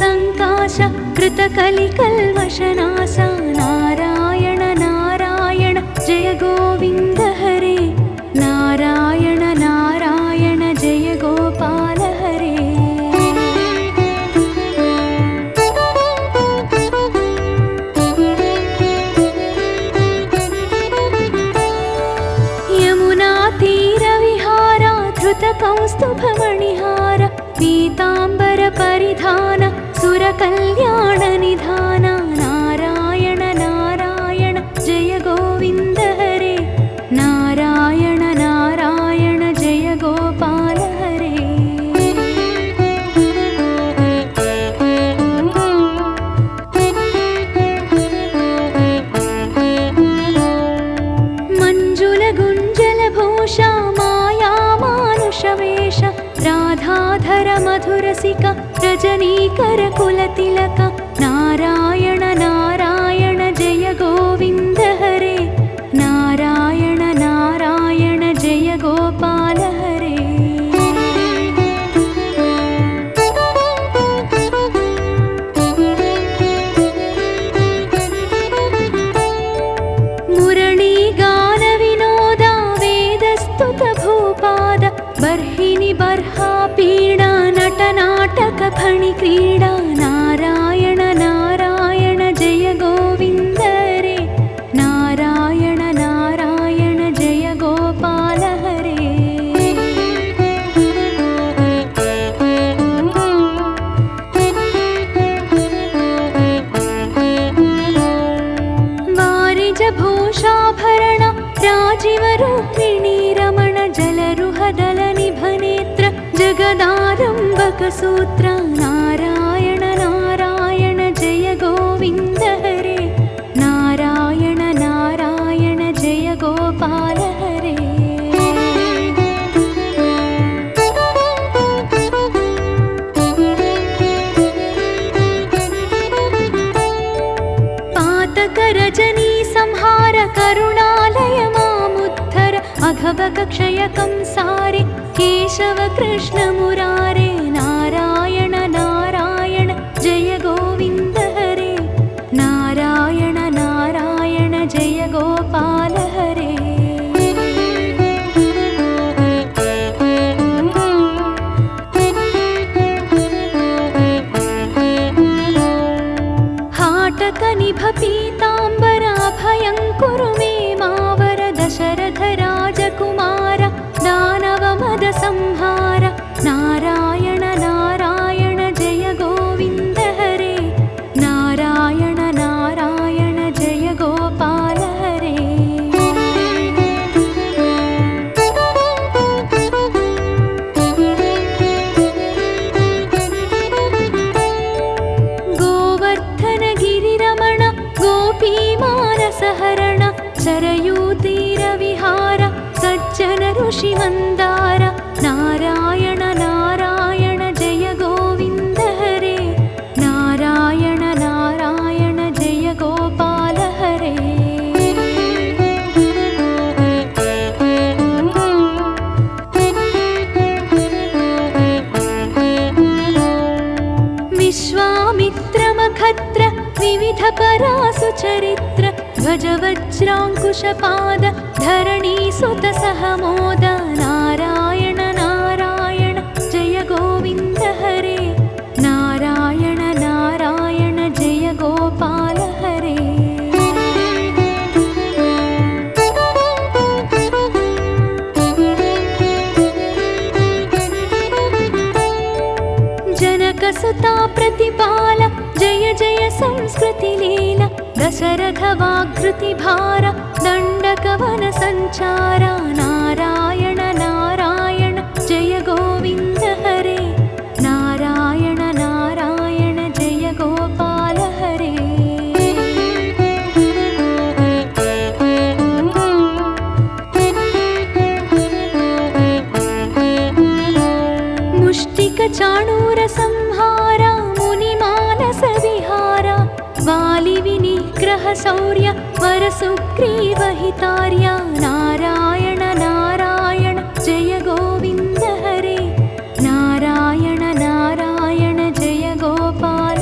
संकाश कृतकलिकल्मषनाश नारायण नारायण जय गोविन्द हरे नारायण नारायण जय गोपाल हरे यमुना तीरविहार धृतकौस्तुभमणिहार पीताम्बर परिधान सुरकल्याण निधान नारायण नारायण जय गोविन्द हरे नारायण नारायण जय गोपाल हरे मंजुल गुंजल भूषा माया मानुषवेश राधाधर मधुरसिक रजनीकर कुलतिलक नारायण नारायण जय गोविन्द हरे नारायण नारायण जय गोपाल हरे मुरली गान विनोद वेदस्तुत भूपाद बर्हिनि बर्हा पीडा नटनाटक फणि क्रीडा नारायण नारायण जय गोविन्द हरे नारायण नारायण जय गोपाल हरे वारिज भूषाभरण राजीव रूपिणी रमण जलरुहदल निभनेत्र जगदारंभक सूत्र नारायण नारायण जय गोविन्द हरे नारायण नारायण जय गोपाल हरे पातक रजनी संहार करुणालय मामुद्धर अघभग क्षय कंसारे केशव कृष्ण मुरारे नारायण नारायण जय गोविन्द हरे नारायण नारायण जय गोपाल हरे हाटक निभ पीताम्बर अभयङ्कुरु मे मावर दशरथ राजकुमार दानव मद संहार नारायण नारायण जय गोविन्द हरे नारायण नारायण जय गोपाल हरे गोवर्धन गिरिरमण गोपी मानसहरण सरयूतीर विहार सज्जन ऋषि मंदार नारायण नारायण जय गोविन्द हरे नारायण नारायण जय गोपाल हरे विश्वामित्रमखत्र विविध परासु चरित्र ध्वज वज्राङ्कुशपाद धरणी सुत सहमोद नारायण नारायण जय गोविन्द हरे नारायण नारायण जय गोपाल हरे जनकसुता प्रतिपाल जय जय संस्कृति लीला दशरथ वाग्कृति भार दण्डकवन संचार नारायण नारायण जय गोविन्द हरे नारायण नारायण जय गोपाल हरे मुष्टिक चाणूर संहार मुनिमानस विहार वालि विनिग्रह शौर्य वर सुग्रीव हितार्य नारायण नारायण जय गोविन्द हरे नारायण नारायण जय गोपाल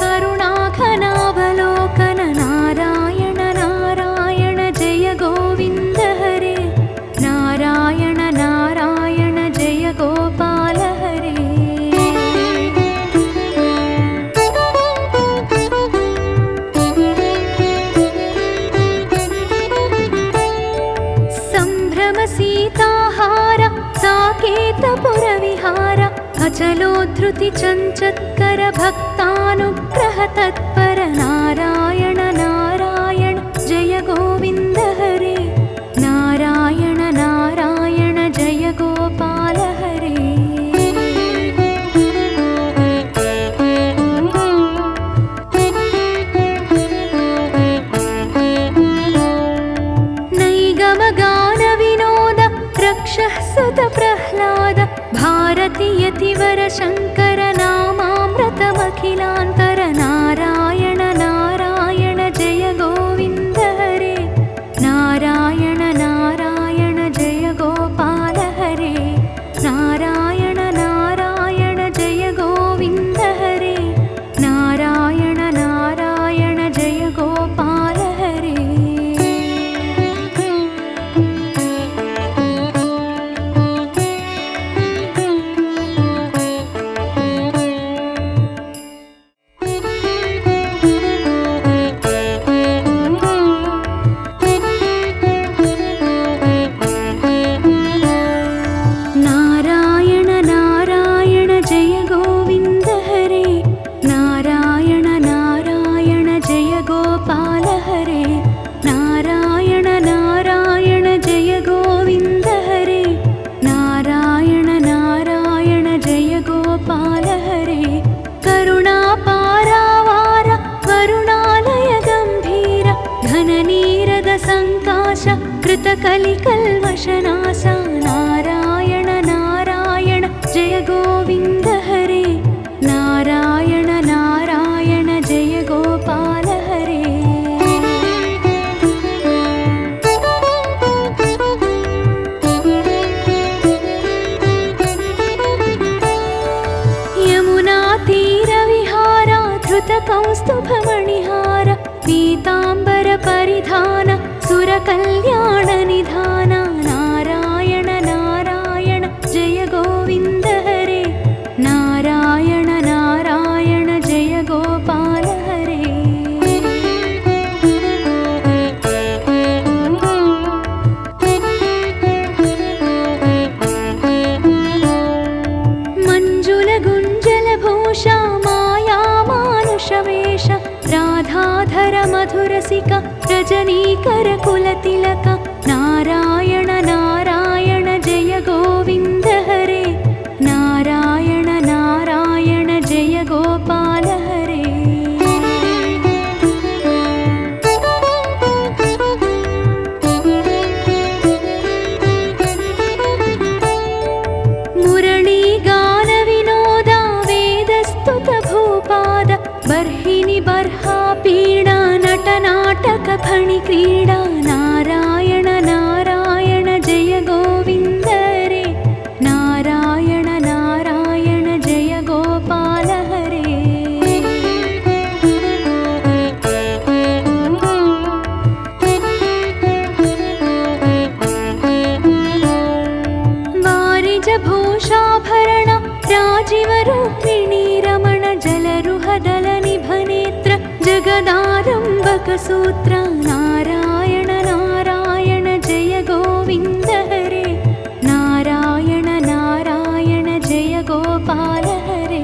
करुणाघनावलोकन नारायण नारायण जय गोविन्द हरे नारायण नारायण जय गोपाल हरे सम्भ्रम सीताहार साकेतपुरविहार अचलोद्धृति चञ्चत्कर भक्तानुग्रह तत्पर नारायण नारायण जय गोविन्द हरे नारायण नारायण जय गोपाल हरे नैगमगान विनोद रक्षः सुत प्रह्लाद भारती यतिवर शङ्कर नामामृतमखिलान्तर नारायण नारायण जय गोविन्द हरे नारायण नारायण जय गोपाल हरे नारायण नारायण जय गोविन्द हरे नारायण नारायण जय गोपाल हरे नारायण नारायण जय गोविन्द हरे नारायण नारायण जय गोपाल हरे नारायण नारायण जय गोविन्द हरे नारायण नारायण जय गोपाल हरे करुणापारावार वरुणालय गम्भीर घननीरद सङ्काश कृतकलिकल्मषनाश नारायण नारायण जय गोविन्द हरे नारायण नारायण जय गोपाल हरे यमुना तीरविहार धृतकौस्तुभमणिहार पीताम्बर परिधान सुरकल्याण निधान नारायण नारायण जय गोविन्द हरे नारायण नारायण जय गोपाल हरे मंजुल गुञ्जल भूषा माया मानुषवेश राधाधर मधुरसिक रजनीकर कुलतिलक नारायण नारायण जय गोविन्द हरे नारायण नारायण जय गोपाल हरे मुरली गान विनोद वेदस्तुत भूपाद बर्हिनि बर्हा पीडा नटनाटक फणि क्रीडा नारायण नारायण जय गोविन्द हरे नारायण नारायण जय गोपाल हरे वारिज भूषाभरण राजीव रूपिणी रमण जलरुहदल निभनेत्र जगदारम्भक सूत्र नारायण नारायण जय गोविन्द हरे नारायण नारायण जय गोपाल हरे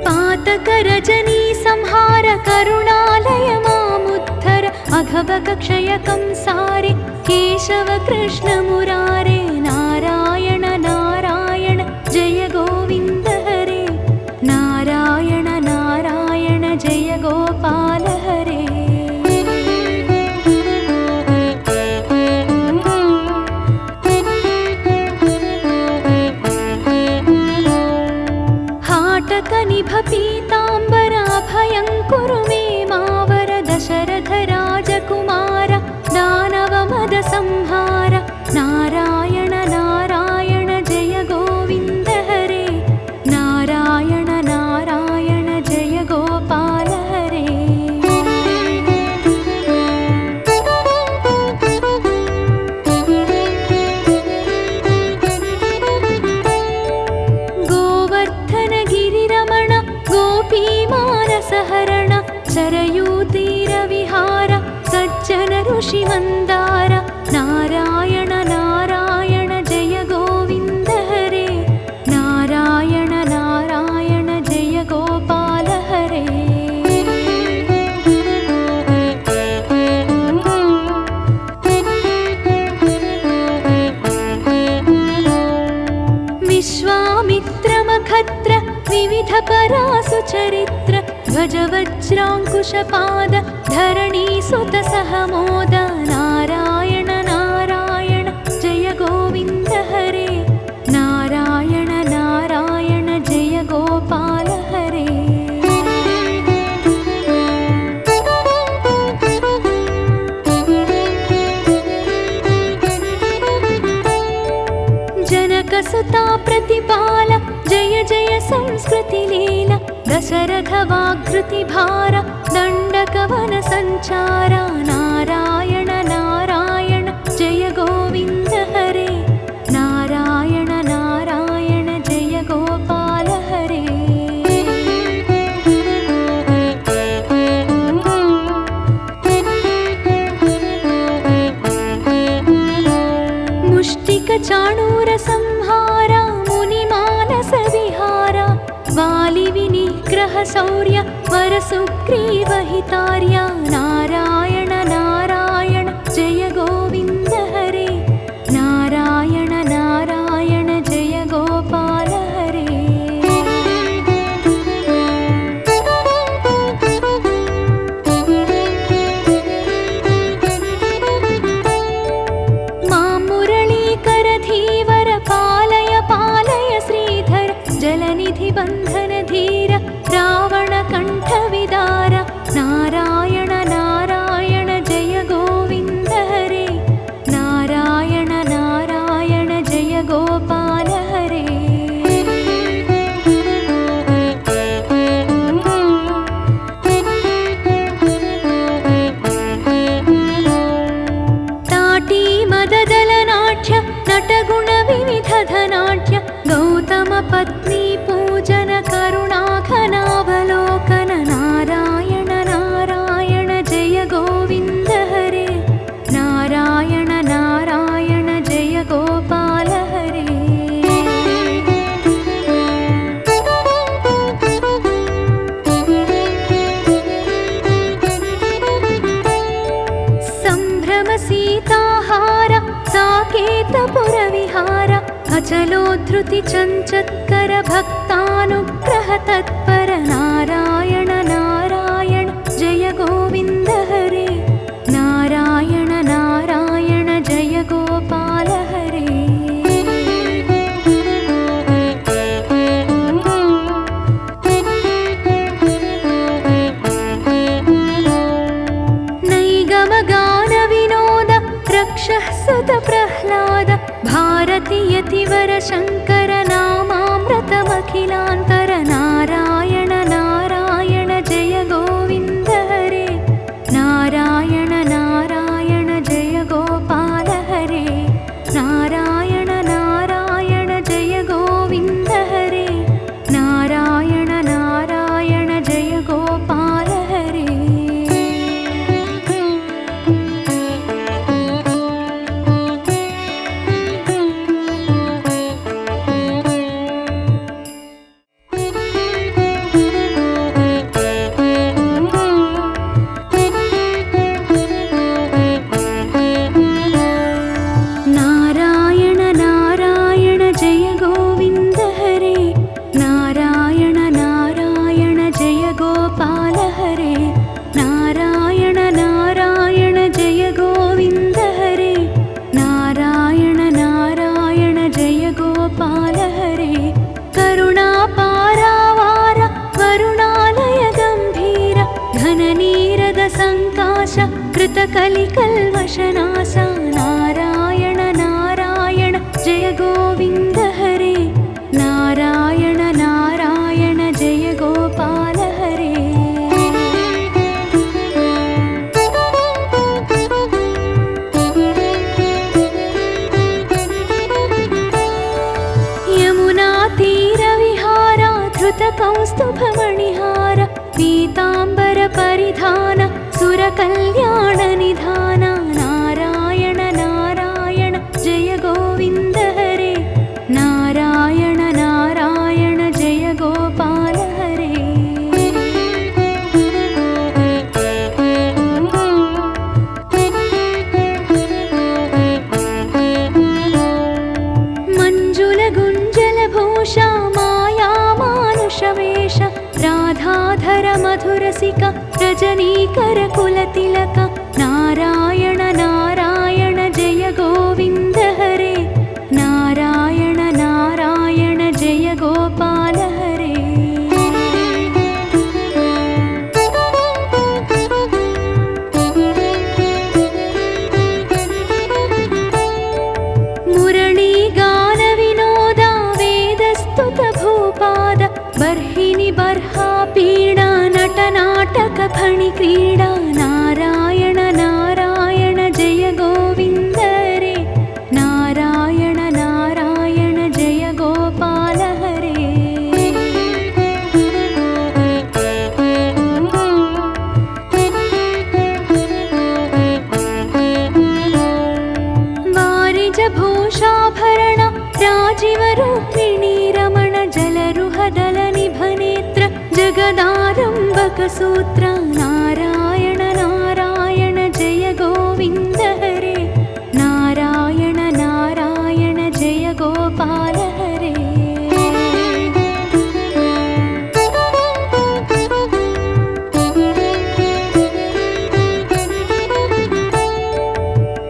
पातक रजनी संहार करुणालय मामुद्धर अघभग क्षय कंसारे केशव कृष्ण मुरारे नारायण नारायण जय गोविन्द हरे नारायण नारायण जय गोपाल हरे हाटक निभ पीताम्बर भयङ्कर कुरु मे मावर दशरथ राजकुमार दानव मद संहार नारायण नारायण जय गोविन्द हरे नारायण नारायण जय गोपाल हरे गोवर्धन गिरिरमण गोपीमानसहरण चरयूतीरविहार सज्जन ऋषि मन्दार नारायण नारायण जय गोविन्द हरे नारायण नारायण जय गोपाल हरे विश्वामित्रमखत्र विविध परासु चरित्र ध्वज वज्राङ्कुशपाद धरणीसुत सहमोद नारायण नारायण जय गोविन्द हरे नारायण नारायण जय गोपाल हरे जनकसुता प्रतिपाल जय जय संस्कृति लीला दशरथ वाग्कृति भार दण्डकवन संचार नारायण नारायण जय गोविन्द हरे नारायण नारायण जय गोपाल हरे मुष्टिक चाणूर संहार मुनिमानस विहार वाली विनिग्रह शौर्य वर सुग्रीव हितार्य नारायण नारायण जय गोविन्द हरे नारायण नारायण जय गोपाल हरे मां मुरलीकर धीवर पालय पालय श्रीधर जलनिधि बन्धन धीर रावण कंठ विदार नारायण नारायण जय गोविन्द हरे नारायण नारायण जय गोपाल हरे ताटी मददलनाट्य नटगुण विविध धनाट्य गौतम पत्नी पूजन करुणाघनावलोकन नारायण नारायण जय गोविन्द हरे नारायण नारायण जय गोपाल हरे सम्भ्रम सीताहार साकेतपुर विहार अचलोद्धृति चञ्चत्कर भक्तानुग्रह तत्पर नारायण नारायण जय गोविन्द हरे नारायण नारायण जय गोपाल हरे नैगमगान विनोद रक्षः सुत प्रह्लाद भारती यतिवर शङ्कर नामामृतमखिलान्तर नारायण नारायण जय गोविन्द हरे नारायण नारायण जय गोपाल हरे नारायण नारायण जय गोविन्द हरे नारायण नारायण जय गोपाल हरे संकाश कृतकलिकल्मषनाश नारायण नारायण जय गोविन्द हरे नारायण नारायण जय गोपाल हरे यमुना तीरविहार धृतकौस्तुभमणिहार पीताम्बर परिधान सुरकल्याण निधान नारायण नारायण जय गोविन्द हरे नारायण नारायण जय गोपाल हरे मंजुल गुंजल भूषा माया मानुषवेश राधाधर मधुरसिक रजनीकर कुलतिलक नारायण नारायण जय गोविन्द हरे नारायण नारायण जय गोपाल हरे मुरली गान विनोद वेदस्तुत भूपाद बर्हिनि बर्हा पीडा नटनाटक फणि क्रीडा नारायण नारायण जय गोविन्द हरे नारायण नारायण जय गोपाल हरे वारिज भूषाभरण राजीव रुक्मिणी रमण जलरुहदल निभनेत्र जगदारम्भक सूत्र नारायण नारायण जय गोविन्द हरे नारायण नारायण जय गोपाल हरे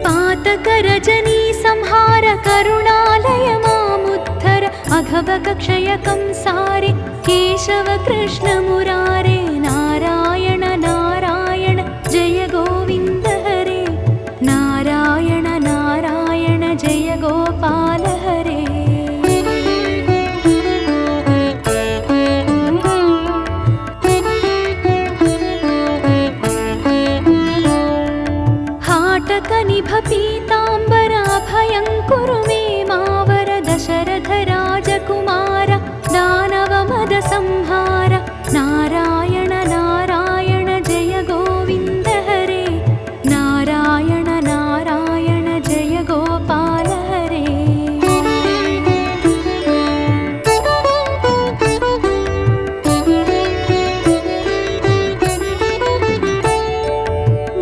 पातक रजनी संहार करुणालय मामुद्धर अघभग क्षय कंसारे केशव कृष्ण मुरारे नारायण नारायण जय गोविन्द हरे नारायण नारायण जय गोपाल हरे हाटक निभ पीताम्बर अभयङ्कुरु मे मावर दशरथ राजकुमार दानव मद संहार नारायण नारायण जय गोविन्द हरे नारायण नारायण जय गोपाल हरे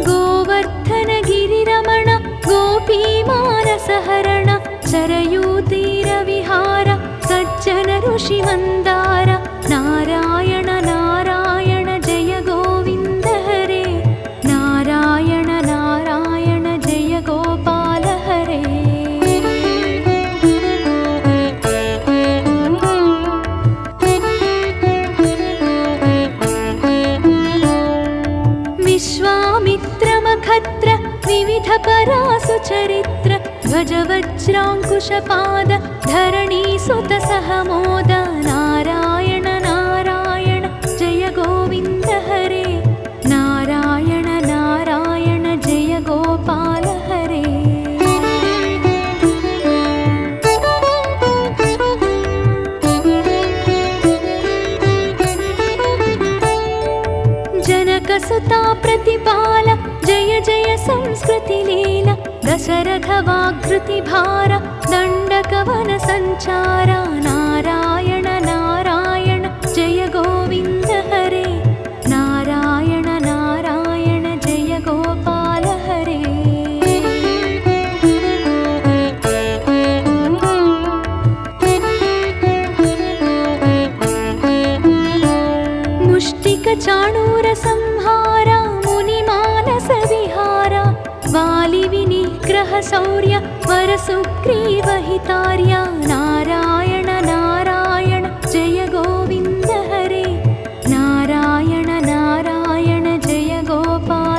गोवर्धन गिरिरमण गोपी मानसहरण सरयूतीरविहार सज्जन ऋषि मंदार नारायण नारायण जय गोविन्द हरे नारायण नारायण जय गोपाल हरे विश्वामित्र मखत्र विविध परासु चरित्र ध्वज वज्रांकुशपाद धरणी सुत सहमोद नारायण नारायण जय गोविन्द हरे नारायण नारायण जय गोपाल हरे जनक सुता प्रतिपाल जय जय संस्कृति लीला दशरथ वाग्कृति भार दण्डकवन संचार नारायण नारायण जय गोविन्द हरे नारायण नारायण जय गोपाल हरे मुष्टिक चाणूर संहार मुनि मानस विहार वालि विनिग्रह शौर्य वर सुग्रीव हितार्य नारायण नारायण जय गोविन्द हरे नारायण नारायण जय गोपाल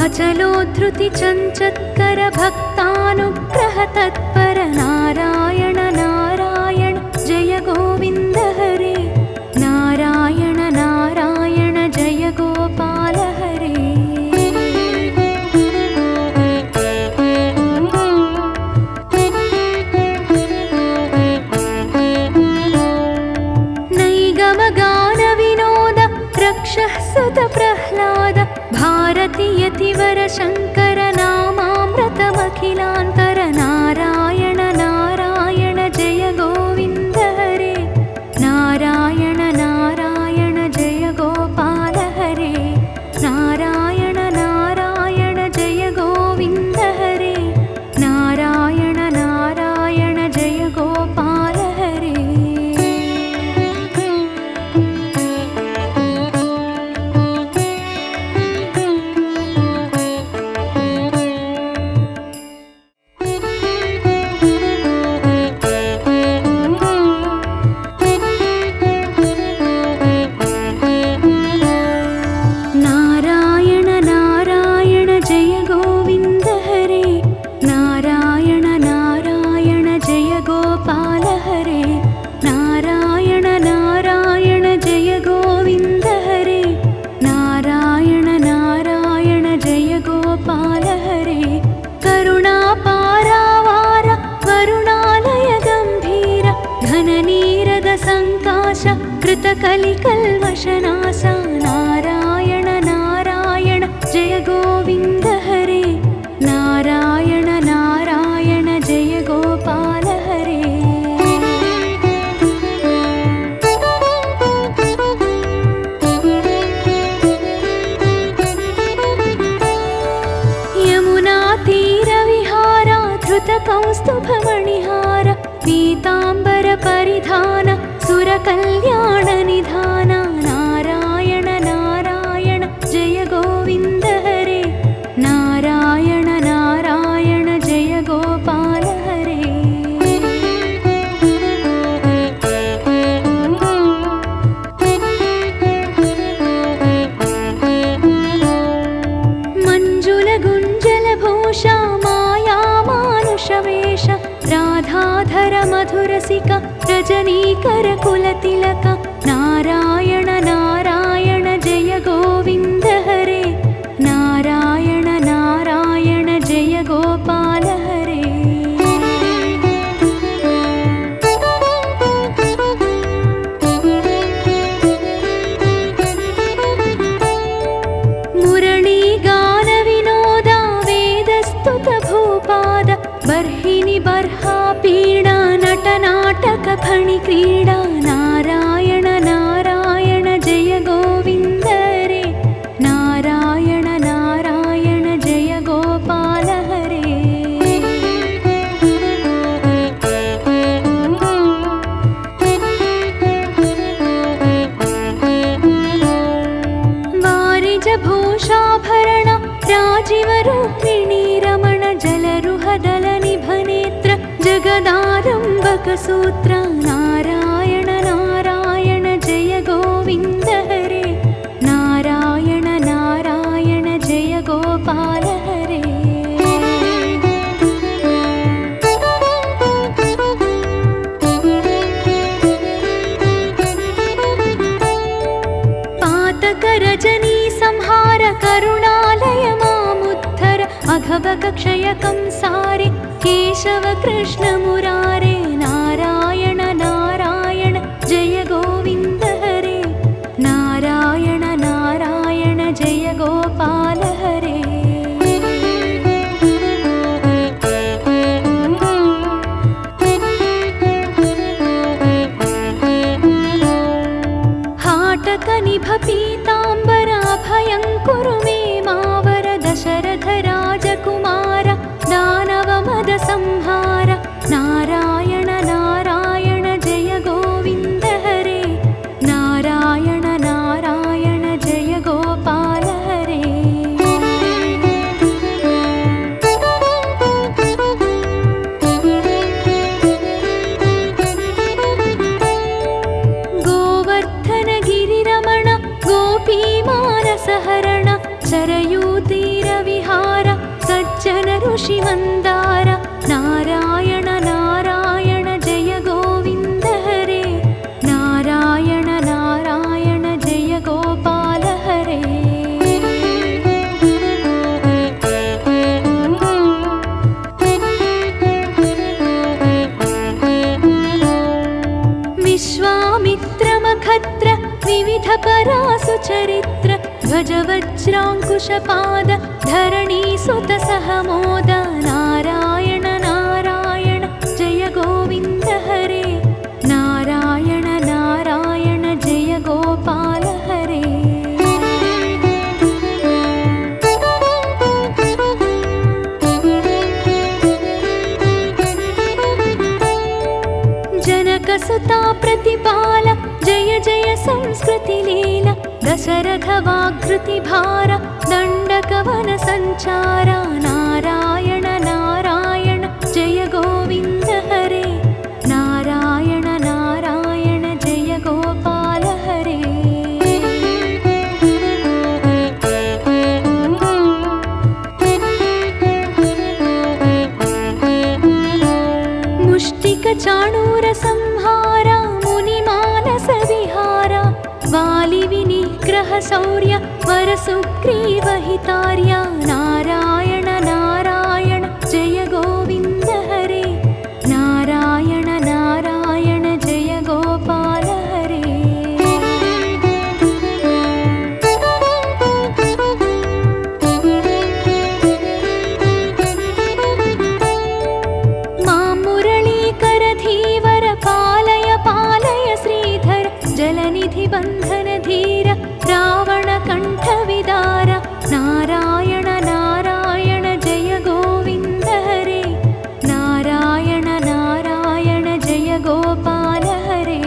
अचलोद्धृति चञ्चत्कर भक्तानुग्रह तत्पर नारायण नारायण जय गोविन्द हरे नारायण नारायण जय गोपाल हरे नैगमगानविनोद रक्षः सुत प्रह्लाद भारती यतिवर शङ्कर नामामृतमखिलान्तर नारायण नारायण जय गोविन्द हरे नारायण नारायण जय गोपाल हरे नारायण नारायण जय गोविन्द हरे नारायण नारायण जय गोपाल हरे कृतकलिकल्मषनाश नारायण नारायण जय गोविन्द हरे नारायण नारायण जय गोपाल हरे यमुनातीरविहारा धृतकौस्तुभमणिहार पीताम्बर परिधान सुरकल्याण निधान नारायण नारायण जय गोविन्द हरे नारायण नारायण जय गोपाल हरे मंजुल गुञ्जल भूषा माया मानुषवेश राधाधर मधुरसिका रजनीकर कुलतिलक नारायण नारायण जय गोविन्द हरे नारायण नारायण जय गोपाल हरे मुरली गान विनोदा वेदस्तुत भूपाद बर्हिणि बर्हा पीडा नटनाटक फणि क्रीडा नारायण नारायण जय गोविन्द हरे नारायण नारायण जय गोपाल हरे वारिज भूषाभरण राजीव रूपिणी रमण जलरुहदल निभनेत्र जगदारम्भक सूत्र नारायण नारायण जय गोविन्द हरे नारायण नारायण जय गोपाल हरे पातक रजनी संहार करुणालय मामुद्धर अघभग क्षयकं सारे केशव कृष्ण मुरारे नारायण नारायण जय गोविन्द हरे नारायण नारायण जय गोपाल हरे हाटक निभ पीताम्बर अभयं कुरु मे मावर दशरथ राजकुमार दानव मद संहार नारायण कुशिमन्दार नारायण नारायण जय गोविन्द हरे नारायण नारायण जय गोपाल हरे विश्वामित्रमखत्र विविध परासुचरित्र ध्वज वज्राङ्कुशपाद धरणीसुत सहमोद नारायण नारायण जय गोविन्द हरे नारायण नारायण जय गोपाल हरे जनकसुता प्रतिपाल जय जय संस्कृतिलीला दशरथ वाग्कृतिभार दण्डकवन सञ्चार नारायण नारायण जय गोविन्द हरे नारायण नारायण जय गोपाल हरे मुष्टिकचाणूर संहार मुनिमानस विहार वालिविनिग्रह शौर्य वरसुग्रीवहितार्य नारायण नारायण जय गोविन्द हरे नारायण नारायण जय गोपाल हरे मां मुरलीकरधीवर पालय पालय श्रीधर जलनिधि बन्धन धीर रावण कण्ठविदार नारायण नारायण जय गोविन्द हरे नारायण नारायण जय गोपाल हरे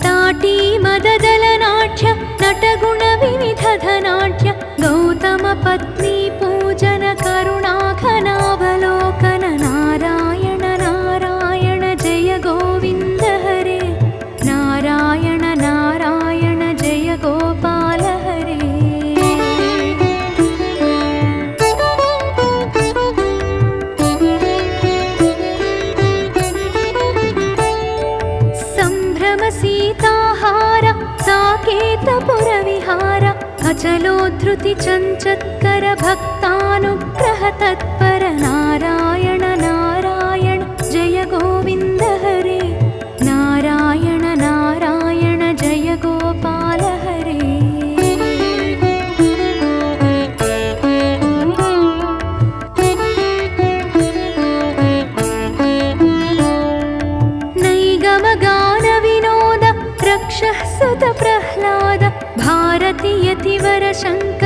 ताटी मददलनाट्य नटगुण विविधधनाट्य गौतम पत्नी पूजन करुणाघनावलोकन नारायण नारायण जय गोविन्द हरे नारायण नारायण जय गोपाल हरे सम्भ्रम सीताहार साकेतपुरविहार अचलोद्धृति चञ्चत्कर भक्तानुग्रह तत्पर नारायण नारायण जय गोविन्द हरे नारायण नारायण जय गोपाल हरे नैगमगान विनोद रक्षः सुत प्रह्लाद भारती यतिवर शङ्कर